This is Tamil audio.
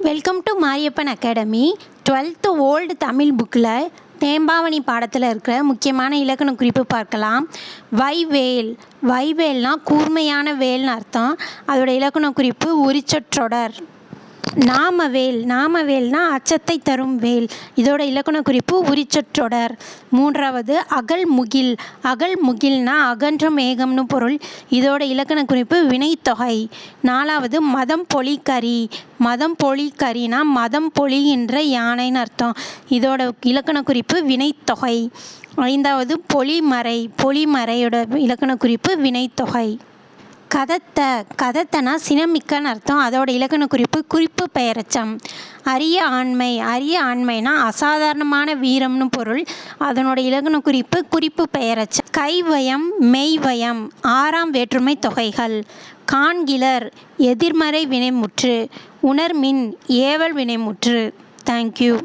Welcome to Mariyappan academy. 12th old Tamil புக்கில் தேம்பாவணி பாடத்தில் இருக்கிற முக்கியமான இலக்கண குறிப்பு பார்க்கலாம். வைவேல். வைவேல்னால் கூர்மையான வேல்னு அர்த்தம். அதோட இலக்கண குறிப்பு உரிச்சொற்றொடர். நாமவேல். நாமவேல்னா அச்சத்தை தரும் வேல். இதோட இலக்கண குறிப்பு உரிச்சொற்றொடர். மூன்றாவது அகல்முகில். அகல்முகில்னா அகன்ற மேகம்னு பொருள். இதோட இலக்கண குறிப்பு வினைத்தொகை. நாலாவது மதம் பொழிகரி. மதம் பொழிகரினா மதம் பொழிகின்ற யானைன்னு அர்த்தம். இதோட இலக்கண குறிப்பு வினைத்தொகை. ஐந்தாவது பொழிமறை. பொழிமறையோட இலக்கண குறிப்பு வினைத்தொகை. கதத்த. கதத்தனா சினமிக்கன்னு அர்த்தம். அதோட இலக்கண குறிப்பு குறிப்பு பெயரச்சம். அரிய ஆண்மை. அரிய ஆண்மைனா அசாதாரணமான வீரம்னு பொருள். அதனோட இலக்கண குறிப்பு குறிப்பு பெயரச்சம். கைவயம் மெய்வயம் ஆறாம் வேற்றுமை தொகைகள். காண்கிலர் எதிர்மறை வினைமுற்று. உணர்மின் ஏவல் வினைமுற்று. தேங்க்யூ.